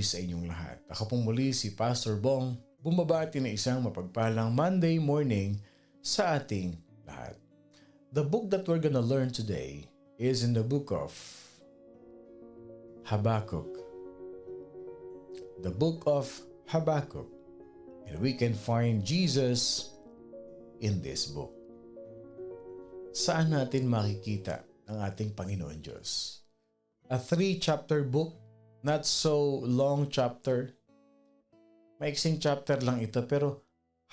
sa inyong lahat. Ako pong muli si Pastor Bong, bumabati na isang mapagpalang Monday morning sa ating lahat. The book that we're gonna learn today is in the book of Habakkuk. The book of Habakkuk. And we can find Jesus in this book. Saan natin makikita ang ating Panginoon Diyos? A 3-chapter book, not so long chapter. Maiksing chapter lang ito, pero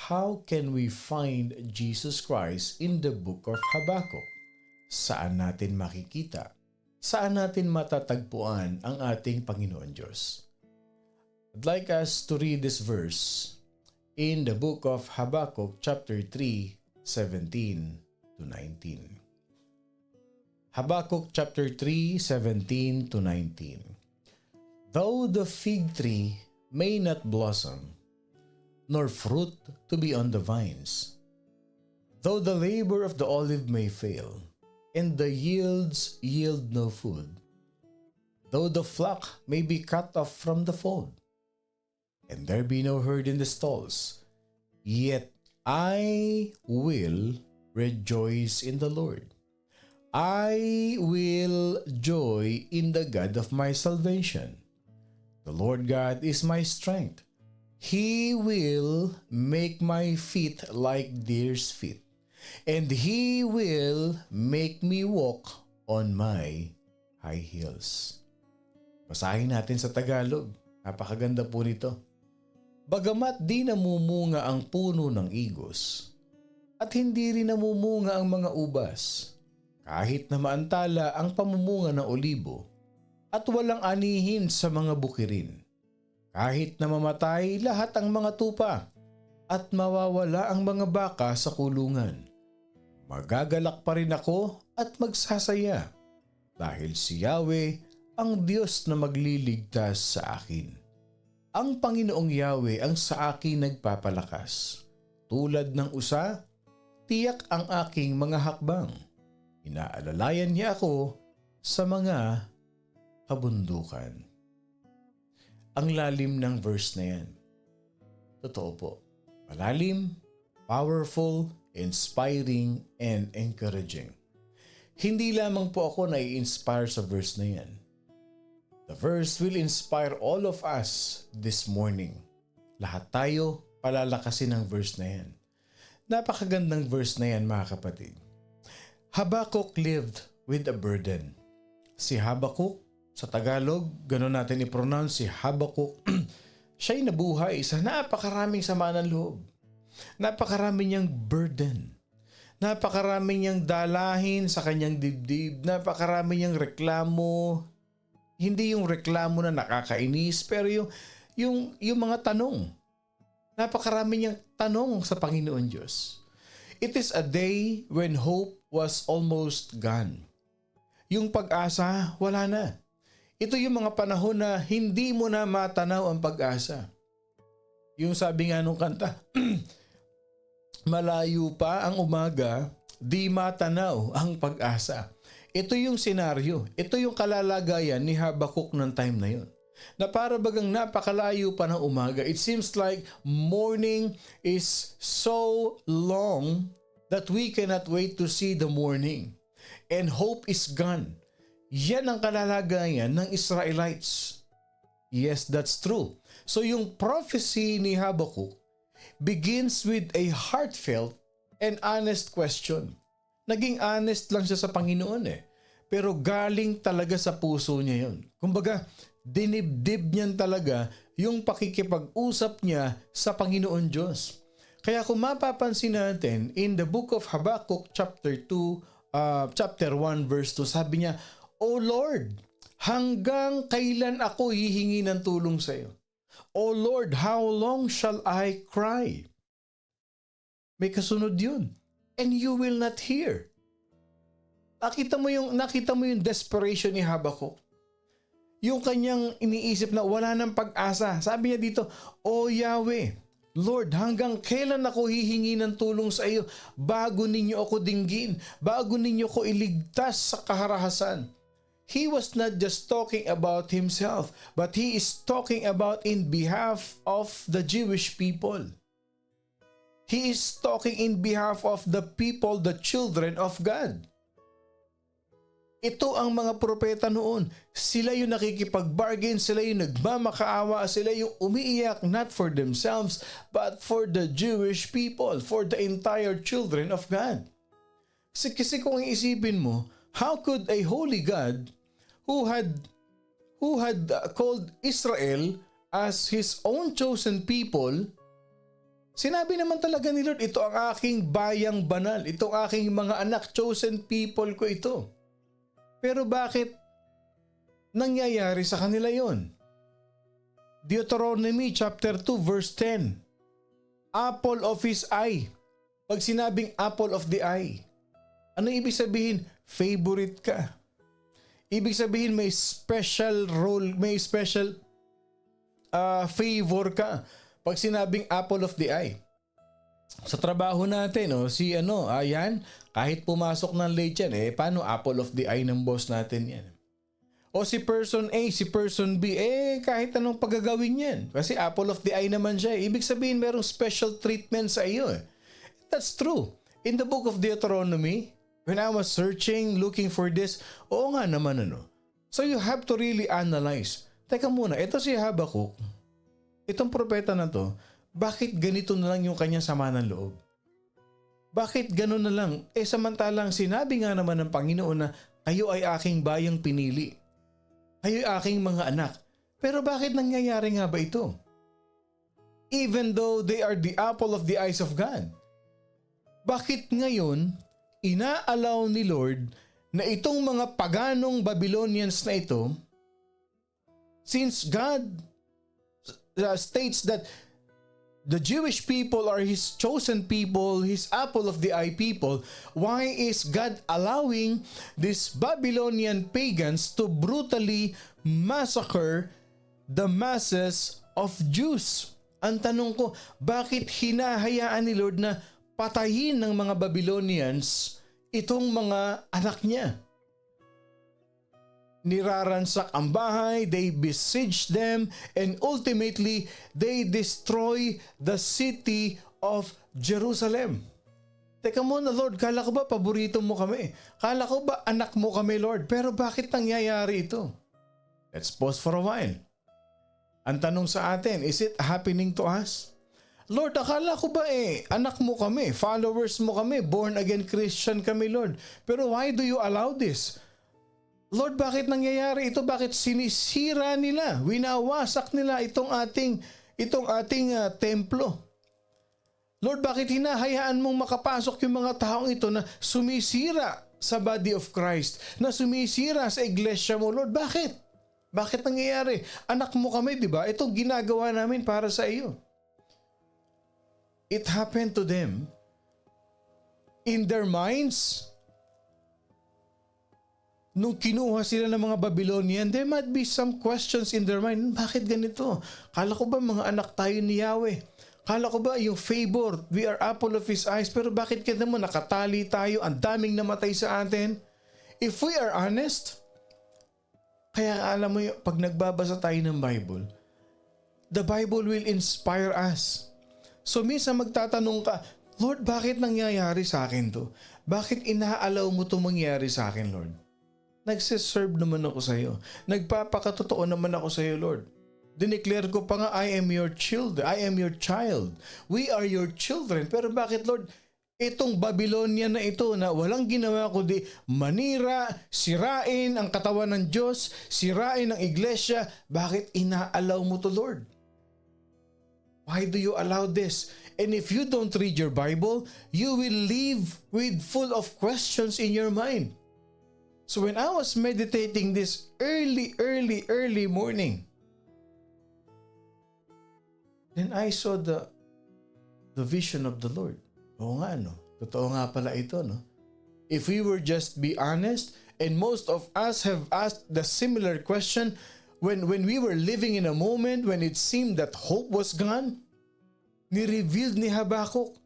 how can we find Jesus Christ in the book of Habakkuk? Saan natin makikita? Saan natin matatagpuan ang ating Panginoon Diyos? I'd like us to read this verse in the book of Habakkuk chapter 3, 17 to 19. Habakkuk chapter 3, 17 to 19. Though the fig tree may not blossom, nor fruit to be on the vines, though the labor of the olive may fail, and the yields yield no food, though the flock may be cut off from the fold, and there be no herd in the stalls, yet I will rejoice in the Lord. I will joy in the God of my salvation. The Lord God is my strength. He will make my feet like deer's feet, and He will make me walk on my high heels. Basahin natin sa Tagalog. Napakaganda po nito. Bagamat di namumunga ang puno ng igos, at hindi rin namumunga ang mga ubas, kahit na maantala ang pamumunga ng olibo, at walang anihin sa mga bukirin, kahit na mamatay lahat ang mga tupa, at mawawala ang mga baka sa kulungan, magagalak pa rin ako at magsasaya, dahil si Yahweh ang Diyos na magliligtas sa akin. Ang Panginoong Yahweh ang sa akin nagpapalakas. Tulad ng usa, tiyak ang aking mga hakbang. Inaalalayan niya ako sa mga kabundukan. Ang lalim ng verse na yan. Totoo po. Malalim, powerful, inspiring, and encouraging. Hindi lamang po ako nai-inspire sa verse na yan. The verse will inspire all of us this morning. Lahat tayo palalakasin ng verse na yan. Napakagandang verse na yan, mga kapatid. Habakkuk lived with a burden. Si Habakkuk, sa Tagalog, gano'n natin i-pronounce si Habakkuk, siya'y nabuhay sa napakaraming sama ng loob. Napakarami niyang burden. Napakarami niyang dalahin sa kanyang dibdib. Napakarami niyang reklamo. Hindi yung reklamo na nakakainis, pero yung mga tanong. Napakarami niyang tanong sa Panginoon Diyos. It is a day when hope was almost gone. Yung pag-asa, wala na. Ito yung mga panahon na hindi mo na matanaw ang pag-asa. Yung sabi nga nung kanta, malayo pa ang umaga, di matanaw ang pag-asa. Ito yung senaryo, ito yung kalalagayan ni Habakkuk ng time na yun. Na para bagang napakalayo pa ng umaga. It seems like morning is so long that we cannot wait to see the morning. And hope is gone. Yan ang kalalagayan ng Israelites. Yes, that's true. So yung prophecy ni Habakkuk begins with a heartfelt and honest question. Naging honest lang siya sa Panginoon Pero galing talaga sa puso niya yun. Kumbaga, dinibdib niyan talaga yung pakikipag-usap niya sa Panginoon Diyos. Kaya kung mapapansin natin, in the book of Habakkuk chapter 1 verse 2, sabi niya, O Lord, hanggang kailan ako hihingi ng tulong sa iyo? O Lord, how long shall I cry? May kasunod yun. And you will not hear. Nakita mo yung desperation ni Habakkuk. Yung kanyang iniisip na wala ng pag-asa. Sabi niya dito, O Yahweh, Lord, hanggang kailan ako hihingi ng tulong sa iyo bago ninyo ako dinggin, bago ninyo ko iligtas sa kaharahasan? he was not just talking about himself, but he is talking about in behalf of the Jewish people. He is talking in behalf of the people, the children of God. Ito ang mga propeta noon. Sila yung nakikipag-bargain, sila yung nagmamakaawa, sila yung umiiyak not for themselves, but for the Jewish people, for the entire children of God. Kasi kung isipin mo, how could a holy God who had called Israel as His own chosen people, sinabi naman talaga ni Lord, ito ang aking bayang banal, ito ang aking mga anak, chosen people ko ito. Pero bakit nangyayari sa kanila yon? Deuteronomy chapter 2 verse 10. Apple of his eye. Pag sinabing apple of the eye, ano ibig sabihin? Favorite ka. Ibig sabihin may special role, may special favor ka. Pag sinabing apple of the eye. Sa trabaho natin, ayan, kahit pumasok ng late yan, paano apple of the eye ng boss natin yan? O si person A, si person B, kahit anong paggagawin yan. Kasi apple of the eye naman siya. Ibig sabihin, merong special treatment sa iyo. That's true. In the book of Deuteronomy, when I was searching, looking for this, oo nga naman So you have to really analyze. Teka muna, ito si Habakuk, itong propeta na to, bakit ganito na lang yung kanyang sama ng loob? Bakit gano'n na lang? Samantalang sinabi nga naman ng Panginoon na kayo ay aking bayang pinili. Kayo ay aking mga anak. Pero bakit nangyayari nga ba ito? Even though they are the apple of the eyes of God. Bakit ngayon inaalaw ni Lord na itong mga paganong Babylonians na ito, since God states that the Jewish people are His chosen people, His apple of the eye people, why is God allowing these Babylonian pagans to brutally massacre the masses of Jews? Ang tanong ko, bakit hinahayaan ni Lord na patayin ng mga Babylonians itong mga anak niya? Niraransak ang bahay, they besiege them, and ultimately, they destroy the city of Jerusalem. Teka muna, Lord, kala ko ba paborito mo kami? Kala ko ba anak mo kami, Lord? Pero bakit nangyayari ito? Let's pause for a while. Ang tanong sa atin, is it happening to us? Lord, akala ko ba anak mo kami, followers mo kami, born again Christian kami, Lord. Pero why do you allow this? Lord, bakit nangyayari ito? Bakit sinisira nila? Winawasak nila itong ating templo? Lord, bakit hinahayaan mong makapasok yung mga taong ito na sumisira sa body of Christ, na sumisira sa iglesia mo, Lord? Bakit? Bakit nangyayari? Anak mo kami, di ba? Itong ginagawa namin para sa iyo. It happened to them. In their minds, nung kinuha sila ng mga Babylonian, there might be some questions in their mind. Bakit ganito? Kala ko ba mga anak tayo ni Yahweh? Kala ko ba yung favor, we are apple of His eyes, pero bakit kaya naman nakatali tayo, ang daming namatay sa atin? If we are honest, kaya alam mo yung pag nagbabasa tayo ng Bible, the Bible will inspire us. So minsan magtatanong ka, Lord, bakit nangyayari sa akin to? Bakit inaalaw mo to mangyari sa akin, Lord? Nagsiserve naman ako sa iyo. Nagpapakatotoo naman ako sa iyo, Lord. Dineclare ko pa nga, I am your child. I am your child. We are your children. Pero bakit, Lord, itong Babylonia na ito na walang ginawa kundi manira, sirain ang katawan ng Diyos, sirain ang iglesia, bakit inaalaw mo to, Lord? Why do you allow this? And if you don't read your Bible, you will live with full of questions in your mind. So when I was meditating this early morning, then I saw the vision of the Lord. Oo nga, no? Totoo nga pala ito, no? If we were just be honest, and most of us have asked the similar question, when we were living in a moment when it seemed that hope was gone, ni-revealed ni Habakuk,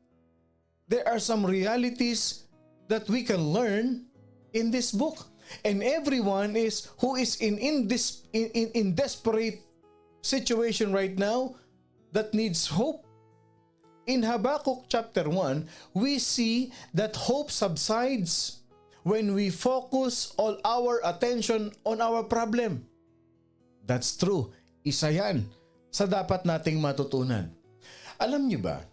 there are some realities that we can learn in this book. And everyone who is in desperate situation right now that needs hope. In Habakkuk chapter 1, we see that hope subsides when we focus all our attention on our problem. That's true. Isa yan sa dapat nating matutunan. Alam niyo ba,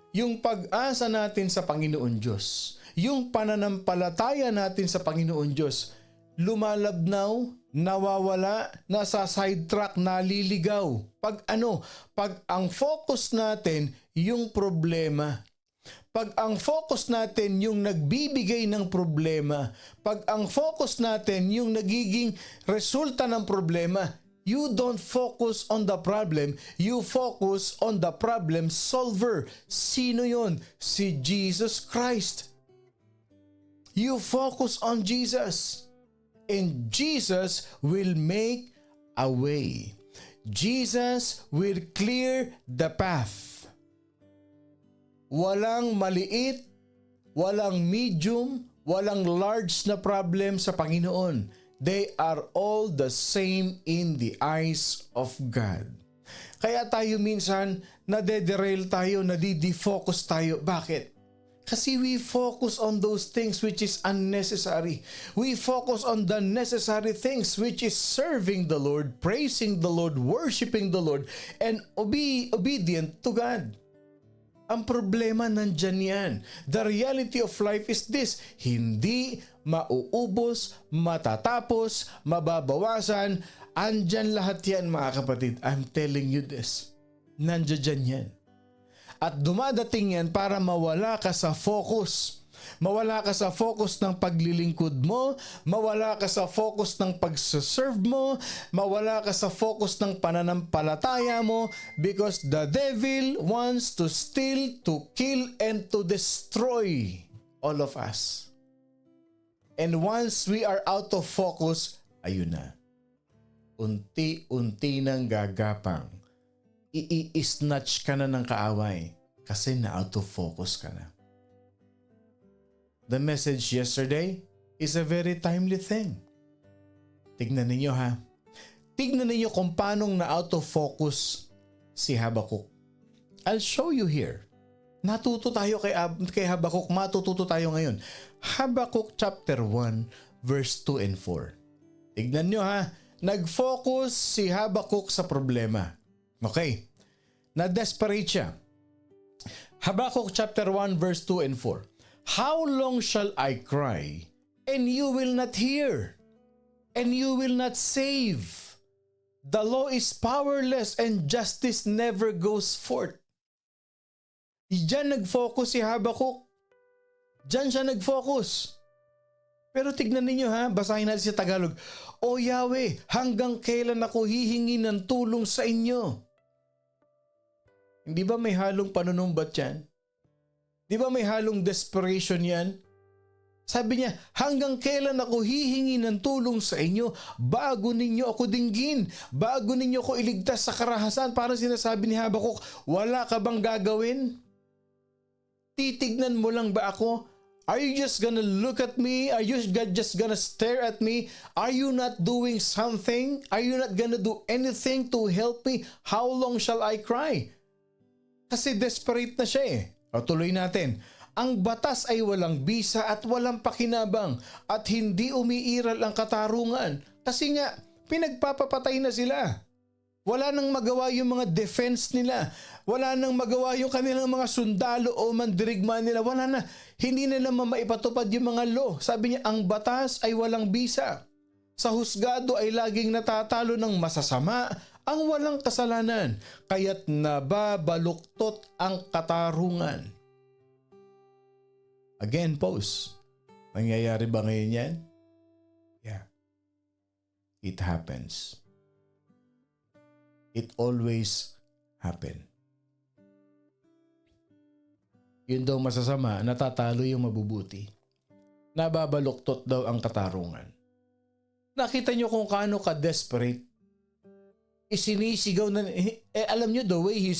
yung pag-asa natin sa Panginoon Diyos, yung pananampalataya natin sa Panginoon Diyos, lumalabnaw, nawawala, nasa sidetrack, naliligaw. Pag ang focus natin yung problema. Pag ang focus natin yung nagbibigay ng problema. Pag ang focus natin yung nagiging resulta ng problema, you don't focus on the problem, you focus on the problem solver. Sino yon? Si Jesus Christ. You focus on Jesus. And Jesus will make a way. Jesus will clear the path. Walang maliit, walang medium, walang large na problem sa Panginoon. They are all the same in the eyes of God. Kaya tayo minsan nadederail tayo, nadidefocus tayo. Bakit? Kasi we focus on those things which is unnecessary. We focus on the necessary things which is serving the Lord, praising the Lord, worshiping the Lord, and obedient to God. Ang problema nandyan yan. The reality of life is this: hindi mauubos, matatapos, mababawasan. Andyan lahat yan, mga kapatid. I'm telling you this. Nandyan yan. At dumadating yan para mawala ka sa focus. Mawala ka sa focus ng paglilingkod mo, mawala ka sa focus ng pagsaserve mo, mawala ka sa focus ng pananampalataya mo, because the devil wants to steal, to kill, and to destroy all of us. And once we are out of focus, ayun na. Unti-unti nang gagapang. I-snatch ka na ng kaaway kasi na out of focus ka na. The message yesterday is a very timely thing. Tignan ninyo ha. Tignan ninyo kung paano na out of focus si Habakkuk. I'll show you here. Natuto tayo kay Habakkuk, matututo tayo ngayon. Habakkuk chapter 1 verse 2 and 4. Tignan nyo ha. Nag-focus si Habakkuk sa problema. Okay. Na-desperate siya. Habakkuk chapter 1 verse 2 and 4. How long shall I cry, and you will not hear, and you will not save? The law is powerless, and justice never goes forth. Diyan nag-focus si Habakkuk. Diyan siya nag-focus. Pero tignan ninyo ha, basahin natin sa Tagalog. O Yahweh, hanggang kailan ako hihingi ng tulong sa inyo? Hindi ba may halong panunumbat yan? Di ba may halong desperation yan? Sabi niya, hanggang kailan ako hihingi ng tulong sa inyo bago ninyo ako dinggin, bago ninyo ako iligtas sa karahasan? Parang sinasabi ni Habakkuk, wala ka bang gagawin? Titignan mo lang ba ako? Are you just gonna look at me? Are you just gonna stare at me? Are you not doing something? Are you not gonna do anything to help me? How long shall I cry? Kasi desperate na siya eh. O tuloy natin. Ang batas ay walang bisa at walang pakinabang at hindi umiiral ang katarungan. Kasi nga, pinagpapapatay na sila. Wala nang magawa yung mga defense nila. Wala nang magawa yung kanilang mga sundalo o mandirigma nila. Wala na. Hindi nila maipatupad yung mga law. Sabi niya, ang batas ay walang bisa. Sa husgado ay laging natatalo ng masasama ang walang kasalanan, kaya't nababaluktot ang katarungan. Again, pause. Nangyayari ba ngayon yan? Yeah. It happens. It always happen. Yun daw masasama, natatalo yung mabubuti. Nababaluktot daw ang katarungan. Nakita nyo kung kaano ka-desperate. Sinisigaw na, alam nyo, the way he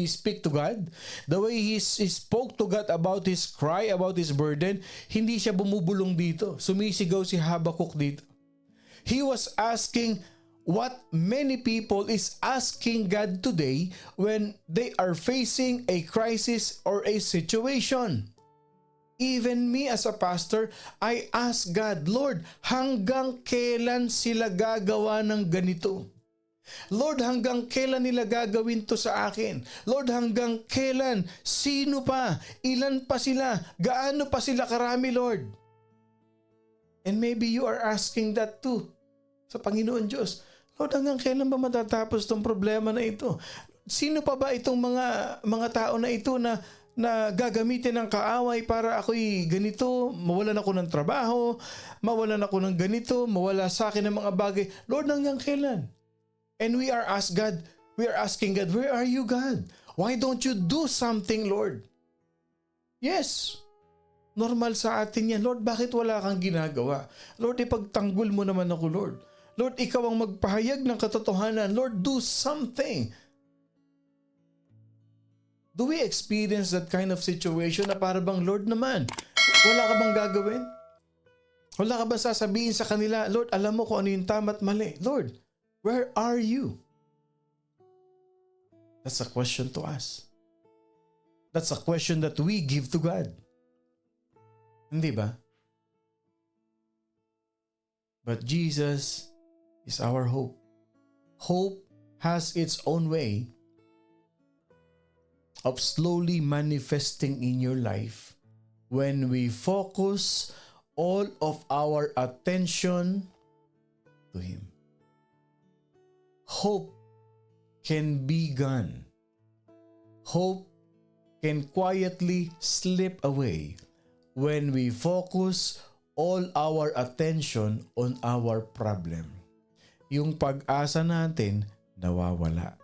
speak to God, the way he spoke to God about his cry, about his burden, hindi siya bumubulong dito. Sumisigaw si Habakuk dito. He was asking what many people is asking God today when they are facing a crisis or a situation. Even me as a pastor, I ask God, Lord, hanggang kailan sila gagawa ng ganito? Lord, hanggang kailan nila gagawin to sa akin? Lord, hanggang kailan? Sino pa? Ilan pa sila? Gaano pa sila karami, Lord? And maybe you are asking that too sa Panginoon Diyos. Lord, hanggang kailan ba matatapos tong problema na ito? Sino pa ba itong mga tao na ito na gagamitin ng kaaway para ako'y ganito, mawalan ako ng trabaho, mawalan ako ng ganito, mawala sa akin ng mga bagay. Lord, hanggang kailan? And we are asking God, where are you, God? Why don't you do something, Lord? Yes, normal sa atin yan. Lord, bakit wala kang ginagawa? Lord, ipagtanggol mo naman ako, Lord. Lord, ikaw ang magpahayag ng katotohanan. Lord, do something. Do we experience that kind of situation na para bang, Lord naman, wala ka bang gagawin? Wala ka bang sasabihin sa kanila, Lord, alam mo kung ano yung tama at mali. Lord, where are you? That's a question to us. That's a question that we give to God. Hindi ba? But Jesus is our hope. Hope has its own way of slowly manifesting in your life when we focus all of our attention to Him. Hope can be gone. Hope can quietly slip away when we focus all our attention on our problem. Yung pag-asa natin nawawala.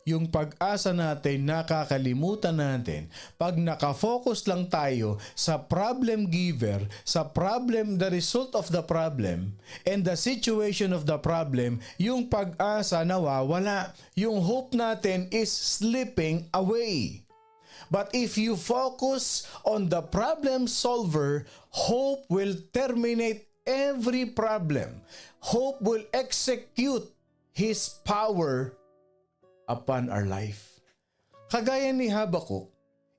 Yung pag-asa natin nakakalimutan natin. Pag nakafocus lang tayo sa problem giver, sa problem, the result of the problem, and the situation of the problem, yung pag-asa nawawala. Yung hope natin is slipping away. But if you focus on the problem solver, hope will terminate every problem. Hope will execute His power upon our life. Kagaya ni Habakuk,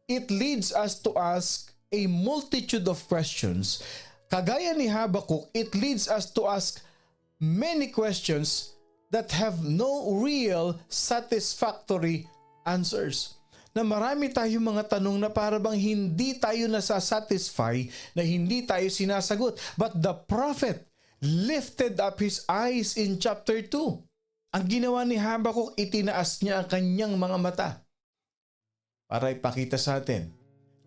it leads us to ask a multitude of questions. Kagaya ni Habakuk, it leads us to ask many questions that have no real satisfactory answers. Na marami tayong mga tanong na para bang hindi tayo nasasatisfy, na hindi tayo sinasagot. But the prophet lifted up his eyes in chapter 2. Ang ginawa ni Habakuk, itinaas niya ang kanyang mga mata para ipakita sa atin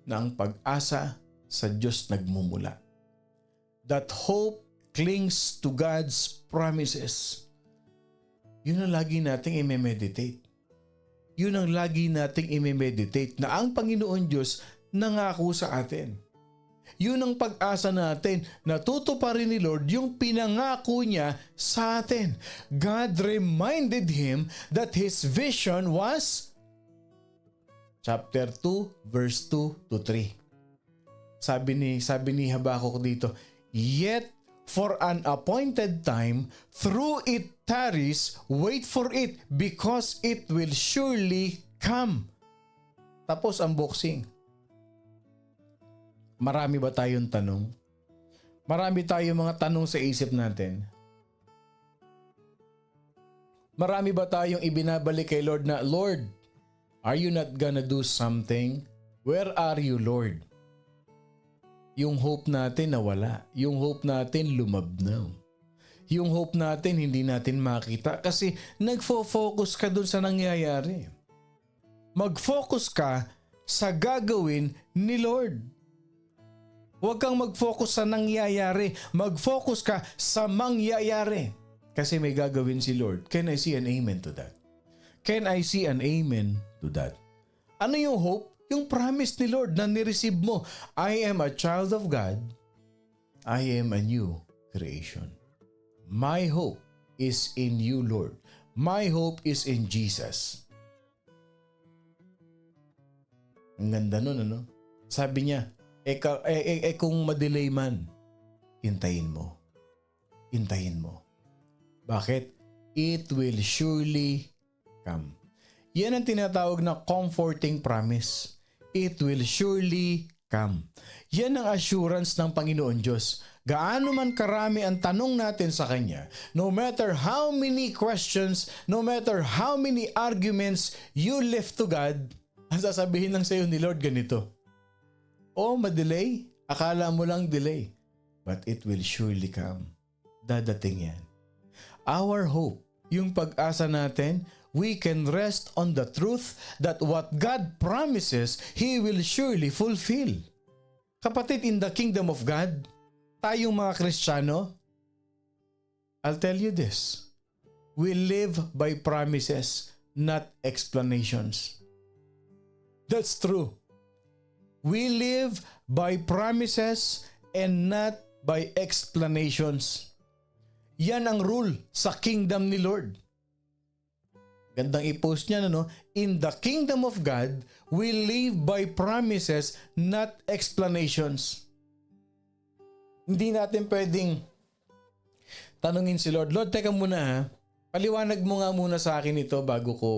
na ang pag-asa sa Diyos nagmumula. That hope clings to God's promises. Yun ang lagi nating i-meditate. Yun ang lagi nating i-meditate na ang Panginoon Diyos nangako sa atin. Yun ang pag-asa natin. Natutuparin ni Lord yung pinangako niya sa atin. God reminded him that his vision was chapter 2 verse 2 to 3. Sabi ni Habakuk dito, yet for an appointed time, through it tarries, wait for it, because it will surely come. Tapos ang boxing. Marami ba tayong tanong? Marami tayong mga tanong sa isip natin. Marami ba tayong ibinabalik kay Lord na, Lord, are you not gonna do something? Where are you, Lord? Yung hope natin nawala. Yung hope natin lumabnaw. Yung hope natin hindi natin makita kasi nagfo-focus ka dun sa nangyayari. Mag-focus ka sa gagawin ni Lord. Huwag kang mag-focus sa nangyayari. Mag-focus ka sa mangyayari. Kasi may gagawin si Lord. Can I see an amen to that? Can I see an amen to that? Ano yung hope? Yung promise ni Lord na nireceive mo. I am a child of God. I am a new creation. My hope is in you, Lord. My hope is in Jesus. Ang ganda nun, ano? Sabi niya, kung madelay man, hintayin mo. Hintayin mo. Bakit? It will surely come. Yan ang tinatawag na comforting promise. It will surely come. Yan ang assurance ng Panginoon Diyos. Gaano man karami ang tanong natin sa Kanya, no matter how many questions, no matter how many arguments you left to God, ang sasabihin lang sa iyo ni Lord ganito, madelay? Akala mo lang delay. But it will surely come. Dadating yan. Our hope, yung pag-asa natin, we can rest on the truth that what God promises, He will surely fulfill. Kapatid, in the kingdom of God, tayong mga Kristiyano, I'll tell you this, we live by promises, not explanations. That's true. We live by promises and not by explanations. Yan ang rule sa kingdom ni Lord. Gandang i-post niya, no? In the kingdom of God, we live by promises, not explanations. Hindi natin pwedeng tanungin si Lord, Lord, teka muna ha. Paliwanag mo nga muna sa akin ito bago ko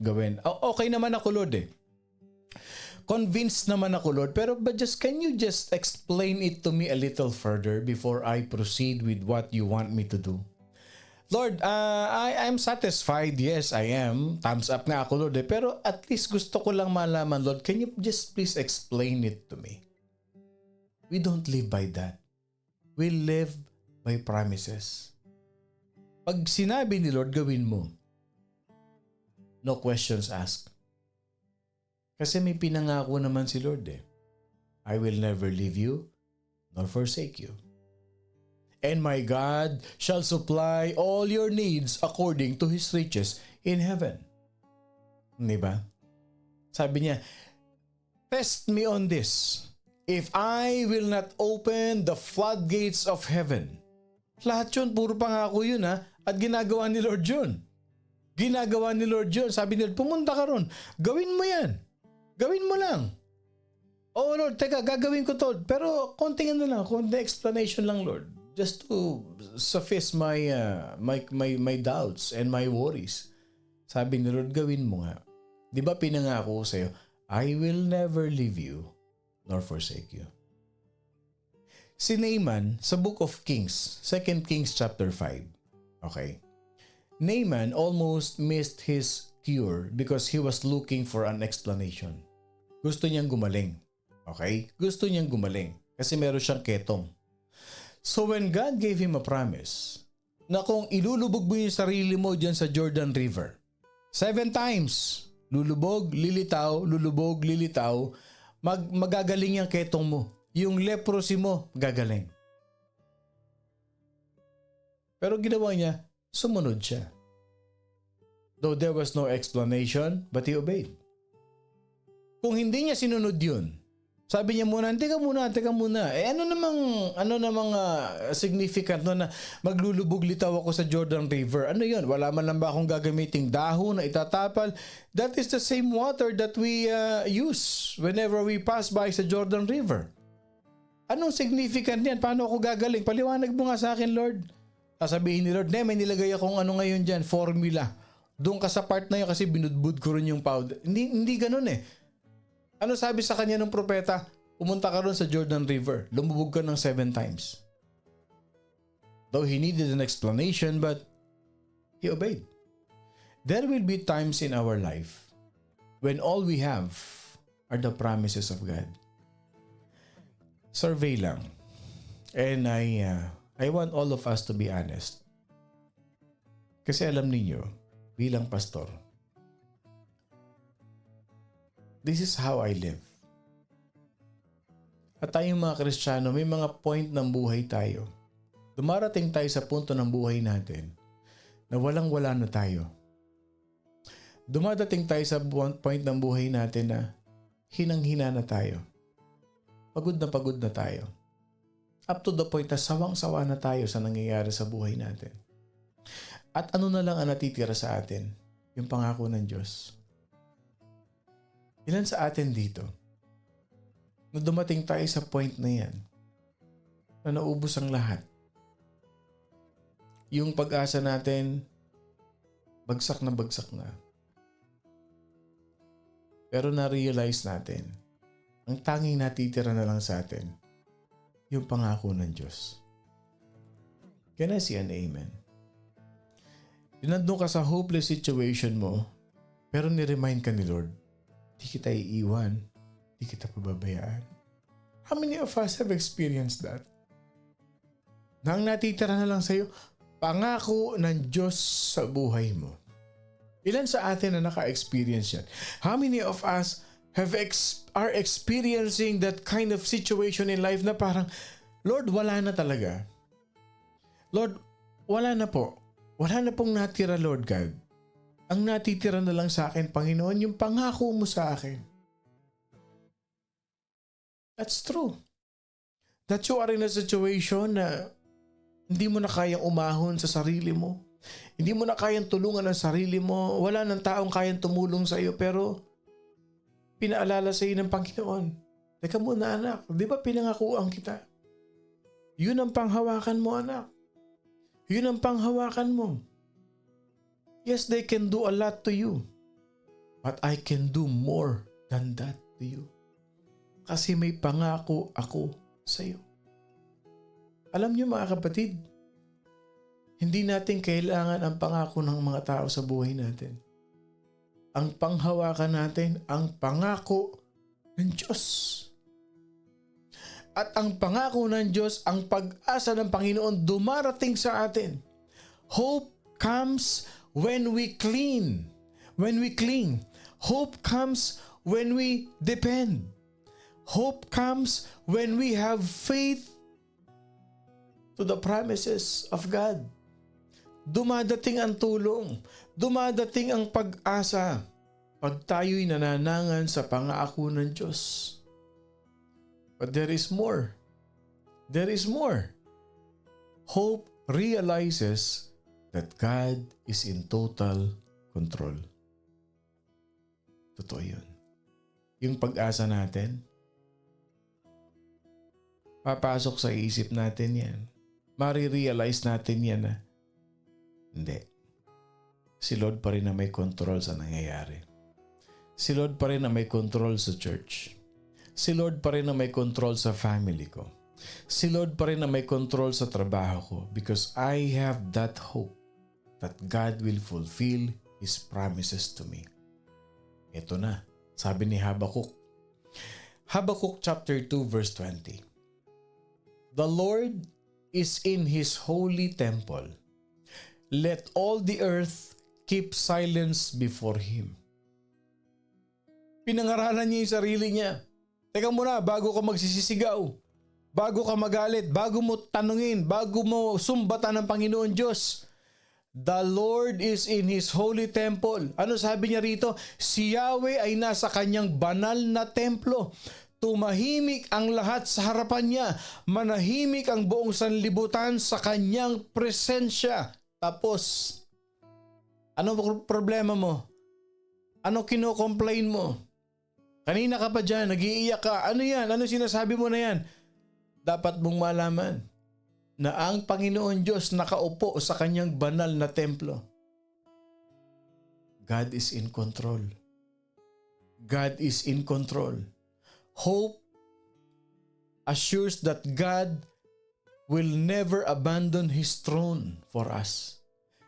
gawin. Okay naman ako, Lord eh. Convinced naman ako, Lord, pero can you just explain it to me a little further before I proceed with what you want me to do? Lord, I'm satisfied. Yes, I am. Thumbs up nga ako, Lord. Pero at least gusto ko lang malaman, Lord. Can you just please explain it to me? We don't live by that. We live by promises. Pag sinabi ni Lord, gawin mo. No questions asked. Kasi may pinangako naman si Lord eh. I will never leave you nor forsake you. And my God shall supply all your needs according to His riches in heaven. Diba? Sabi niya, test me on this. If I will not open the floodgates of heaven. Lahat yun, puro pangako yun ha. At ginagawa ni Lord yun. Ginagawa ni Lord yun. Sabi niya, pumunta ka ron. Gawin mo yan. Gawin mo lang. Oh Lord, teka, gagawin ko to. Pero konting lang, konting explanation lang, Lord. Just to suffice my doubts and my worries. Sabi ni Lord, gawin mo nga. Di ba pinangako ko sa'yo, I will never leave you nor forsake you. Si Naaman sa Book of Kings, 2 Kings chapter 5. Okay? Naaman almost missed his cure because he was looking for an explanation. Gusto niyang gumaling. Okay? Gusto niyang gumaling kasi meron siyang ketong. So when God gave him a promise na kung ilulubog mo yung sarili mo dyan sa Jordan River, 7 times, lulubog, lilitaw, magagaling yung ketong mo. Yung leprosy mo, gagaling. Pero ginawa niya, sumunod siya. Though there was no explanation, but he obeyed. Kung hindi niya sinunod yun, sabi niya muna, teka muna. Ano namang significant no na maglulubog litaw ako sa Jordan River? Ano yun? Wala man lang ba akong gagamiting dahon na itatapal? That is the same water that we use whenever we pass by sa Jordan River. Anong significant niyan? Paano ako gagaling? Paliwanag mo nga sa akin, Lord. Sasabihin ni Lord, may nilagay akong ano ngayon dyan, formula. Doon ka sa part na yun kasi binudbud ko rin yung powder. Hindi ganun eh. Ano sabi sa kanya ng propeta? Pumunta ka ron sa Jordan River. Lumubog ka ng 7 times. Though he needed an explanation, but he obeyed. There will be times in our life when all we have are the promises of God. Survey lang. And I want all of us to be honest. Kasi alam niyo, bilang pastor, this is how I live. At tayong mga Kristiyano, may mga point ng buhay tayo. Dumarating tayo sa punto ng buhay natin na walang-wala na tayo. Dumadating tayo sa point ng buhay natin na hinang-hina na tayo. Pagod na tayo. Up to the point na sawang-sawa na tayo sa nangyayari sa buhay natin. At ano na lang ang natitira sa atin? Yung pangako ng Diyos. Ilan sa atin dito na dumating tayo sa point na yan na naubos ang lahat? Yung pag-asa natin bagsak na bagsak na. Pero na-realize natin, ang tanging natitira na lang sa atin, yung pangako ng Diyos. Can I see an amen? Nandun ka sa hopeless situation mo, pero ni-remind ka ni Lord, di kita iiwan, di kita pababayaan. How many of us have experienced that? Na ang natitira na lang sa'yo, pangako ng Diyos sa buhay mo. Ilan sa atin na naka-experience yan? How many of us are experiencing that kind of situation in life na parang, Lord, wala na talaga. Lord, wala na po. Wala na pong natira, Lord God. Ang natitira na lang sa akin, Panginoon, yung pangako mo sa akin. That's true. That you are in a situation na hindi mo na kayang umahon sa sarili mo. Hindi mo na kayang tulungan ang sarili mo. Wala nang taong kayang tumulong sa iyo, pero pinaalala sa iyo ng Panginoon. Teka muna anak, di ba pinangakuan kita? Yun ang panghawakan mo anak. Yun ang panghawakan mo. Yes, they can do a lot to you. But I can do more than that to you. Kasi may pangako ako sa iyo. Alam niyo mga kapatid, hindi natin kailangan ang pangako ng mga tao sa buhay natin. Ang panghawakan natin, ang pangako ng Diyos. At ang pangako ng Diyos, ang pag-asa ng Panginoon dumarating sa atin. Hope comes when we cling. When we cling. Hope comes when we depend. Hope comes when we have faith to the promises of God. Dumadating ang tulong. Dumadating ang pag-asa pag tayo'y nananangan sa pangako ng Diyos. But there is more. There is more. Hope realizes that God is in total control. Totoo yun. Yung pag-asa natin, papasok sa isip natin yan. Marirealize natin yan na hindi. Si Lord pa rin na may control sa nangyayari. Si Lord pa rin na may control sa church. Si Lord pa rin na may control sa family ko. Si Lord pa rin na may control sa trabaho ko because I have that hope that God will fulfill His promises to me. Ito na, sabi ni Habakkuk. Habakkuk chapter 2 verse 20. The Lord is in His holy temple. Let all the earth keep silence before Him. Pinangaralan niya yung sarili niya. Teka muna, bago ka magsisisigaw, bago ka magalit, bago mo tanungin, bago mo sumbatan ng Panginoon Diyos, the Lord is in His holy temple. Ano sabi niya rito? Si Yahweh ay nasa kanyang banal na templo. Tumahimik ang lahat sa harapan niya. Manahimik ang buong sanlibutan sa kanyang presensya. Tapos, ano problema mo? Ano kino-complain mo? Kanina ka pa dyan, nag-iiyak ka. Ano yan? Ano sinasabi mo na yan? Dapat mong malaman na ang Panginoon Diyos nakaupo sa kanyang banal na templo. God is in control. God is in control. Hope assures that God will never abandon His throne for us.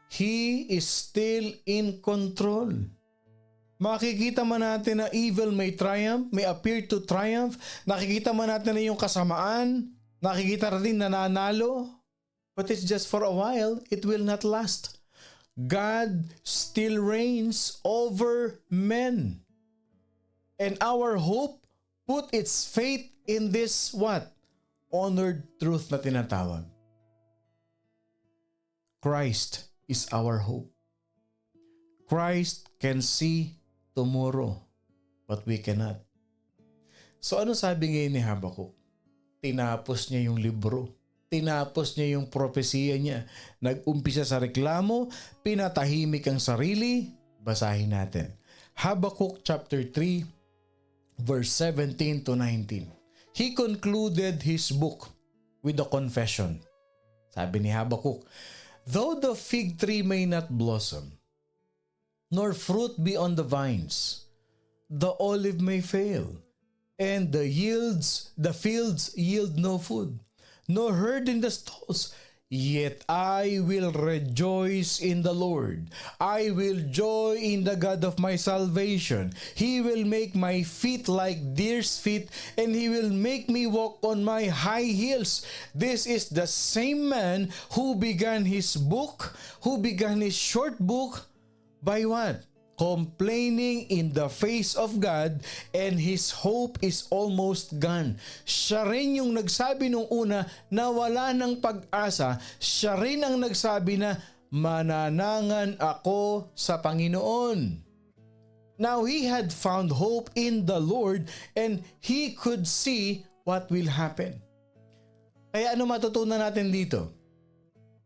He is still in control. Makikita man natin na evil may triumph, may appear to triumph. Nakikita man natin na yung kasamaan. Nakikita rin na nanalo. But it's just for a while. It will not last. God still reigns over men. And our hope put its faith in this what? Honored truth na tinatawag. Christ is our hope. Christ can see tomorrow, but we cannot. So ano sabi ngayon ni Habakkuk? Tinapos niya yung libro. tinapos niya yung propesiya niya. Nag-umpisa sa reklamo, pinatahimik ang sarili. Basahin natin. Habakkuk chapter 3 verse 17 to 19. He concluded his book with a confession. Sabi ni Habakkuk, "Though the fig tree may not blossom, nor fruit be on the vines, the olive may fail, and the fields yield no food, no herd in the stalls. Yet I will rejoice in the Lord. I will joy in the God of my salvation. He will make my feet like deer's feet, and He will make me walk on my high heels. This is the same man who began his short book by what? Complaining in the face of God, and his hope is almost gone." Siya rin yung nagsabi nung una na wala ng pag-asa. Siya rin ang nagsabi na mananangan ako sa Panginoon. Now he had found hope in the Lord, and he could see what will happen. Kaya ano matutunan natin dito?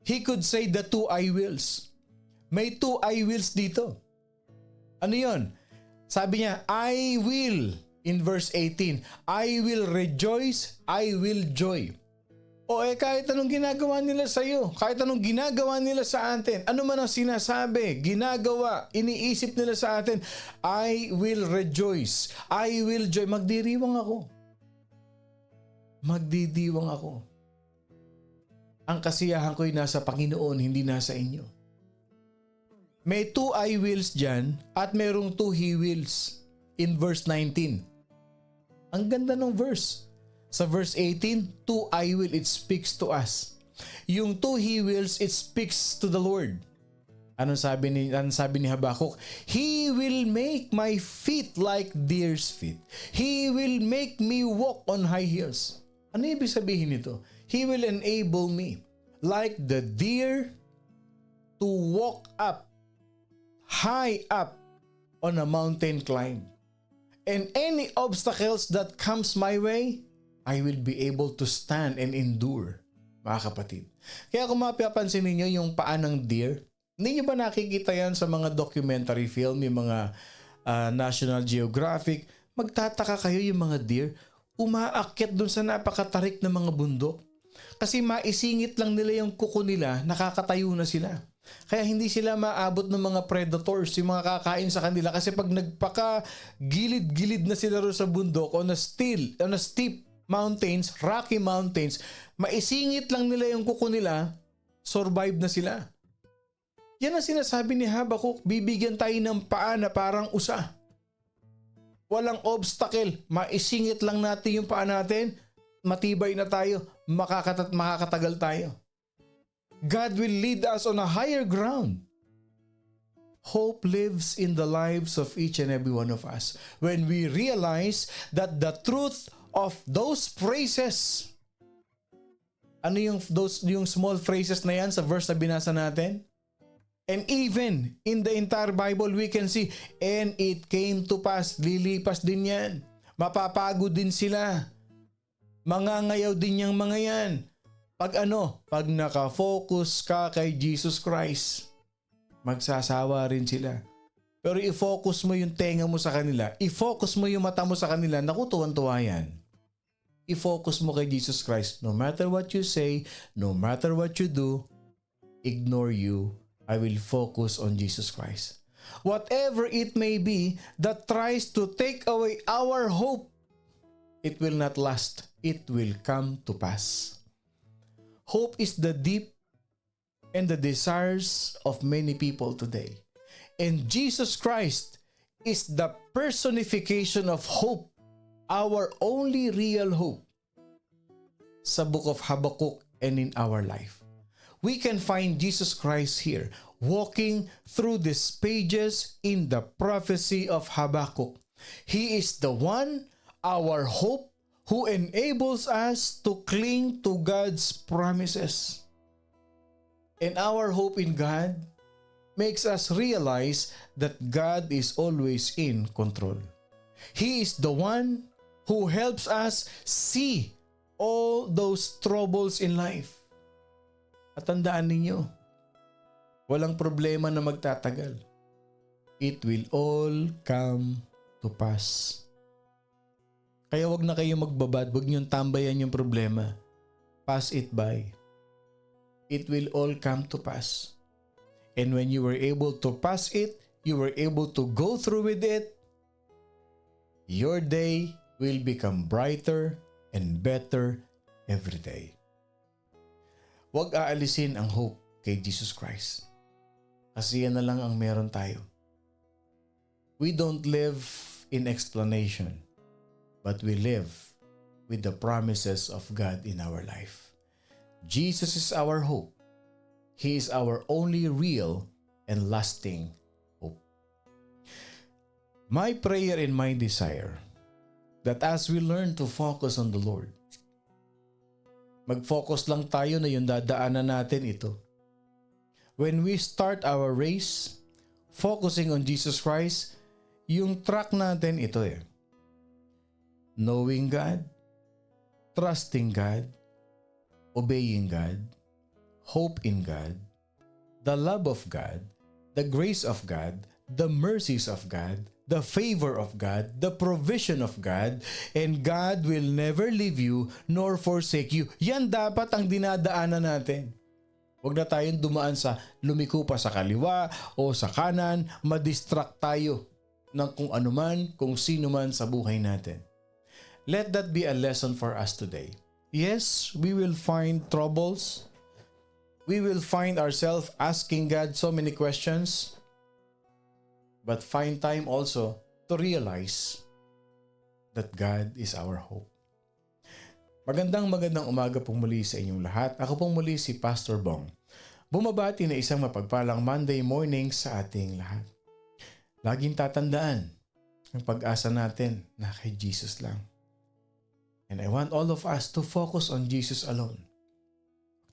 He could say the two I wills. May two I wills dito. Ano yun? Sabi niya, I will, in verse 18, I will rejoice, I will joy. O kahit anong ginagawa nila sa iyo, kahit anong ginagawa nila sa atin, ano man ang sinasabi, ginagawa, iniisip nila sa atin, I will rejoice, I will joy. Magdiriwang ako. Magdidiwang ako. Ang kasiyahan ko'y nasa Panginoon, hindi nasa inyo. May two I wills dyan at merong two he wills in verse 19. Ang ganda ng verse. Sa verse 18, two I will, it speaks to us. Yung two he wills, it speaks to the Lord. Anong sabi ni Habakkuk? He will make my feet like deer's feet. He will make me walk on high heels. Ano ibig sabihin nito? He will enable me like the deer to walk high up on a mountain climb. And any obstacles that comes my way, I will be able to stand and endure, mga kapatid. Kaya kung mapapansin ninyo yung paa ng deer, hindi nyo ba nakikita yan sa mga documentary film, yung mga National Geographic? Magtataka kayo yung mga deer, umaakyat dun sa napakatarik na mga bundok. Kasi maisingit lang nila yung kuko nila, nakakatayo na sila. Kaya hindi sila maabot ng mga predators, yung mga kakain sa kanila. Kasi pag nagpaka-gilid-gilid na sila ro sa bundok on a steep mountains, rocky mountains, maisingit lang nila yung kuko nila, survive na sila. Yan ang sinasabi ni Habakkuk, bibigyan tayo ng paa na parang usa. Walang obstacle, maisingit lang natin yung paa natin, matibay na tayo, makakatagal tayo. God will lead us on a higher ground. Hope lives in the lives of each and every one of us when we realize that the truth of those phrases. Ano yung small phrases na yan sa verse na binasa natin? And even in the entire Bible, we can see, and it came to pass, lilipas din yan. Mapapagod din sila. Mangangayaw din yung mga yan. Pag nakafocus ka kay Jesus Christ, magsasawa rin sila. Pero i-focus mo yung tenga mo sa kanila, i-focus mo yung mata mo sa kanila, naku, tuwan-tuwa yan. I-focus mo kay Jesus Christ. No matter what you say, no matter what you do, ignore you. I will focus on Jesus Christ. Whatever it may be that tries to take away our hope, it will not last. It will come to pass. Hope is the deep and the desires of many people today. And Jesus Christ is the personification of hope, our only real hope. Sa book of Habakkuk and in our life, we can find Jesus Christ here, walking through these pages in the prophecy of Habakkuk. He is the one, our hope, who enables us to cling to God's promises. And our hope in God makes us realize that God is always in control. He is the one who helps us see all those troubles in life. At tandaan ninyo, walang problema na magtatagal. It will all come to pass. Kaya wag na kayo magbabad, wag niyong tambayan yung problema. Pass it by. It will all come to pass. And when you were able to pass it, you were able to go through with it, your day will become brighter and better every day. Huwag aalisin ang hope kay Jesus Christ. Kasi yan na lang ang meron tayo. We don't live in explanation, but we live with the promises of God in our life. Jesus is our hope. He is our only real and lasting hope. My prayer and my desire that as we learn to focus on the Lord, mag-focus lang tayo na yung dadaanan natin ito. When we start our race, focusing on Jesus Christ, yung track natin ito knowing God, trusting God, obeying God, hope in God, the love of God, the grace of God, the mercies of God, the favor of God, the provision of God, and God will never leave you nor forsake you. Yan dapat ang dinadaanan natin. Huwag na tayong dumaan sa lumiko pa sa kaliwa o sa kanan, madistract tayo ng kung anuman, kung sino man sa buhay natin. Let that be a lesson for us today. Yes, we will find troubles. We will find ourselves asking God so many questions. But find time also to realize that God is our hope. Magandang umaga pong muli sa inyong lahat. Ako pong muli si Pastor Bong. Bumabati na isang mapagpalang Monday morning sa ating lahat. Laging tatandaan ang pag-asa natin na kay Jesus lang. And I want all of us to focus on Jesus alone.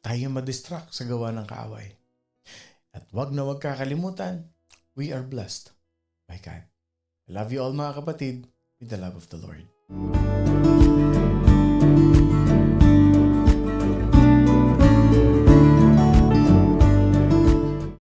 Tayo madistract sa gawa ng kaaway. At wag na wag kakalimutan, we are blessed by God. I love you all mga kapatid with the love of the Lord.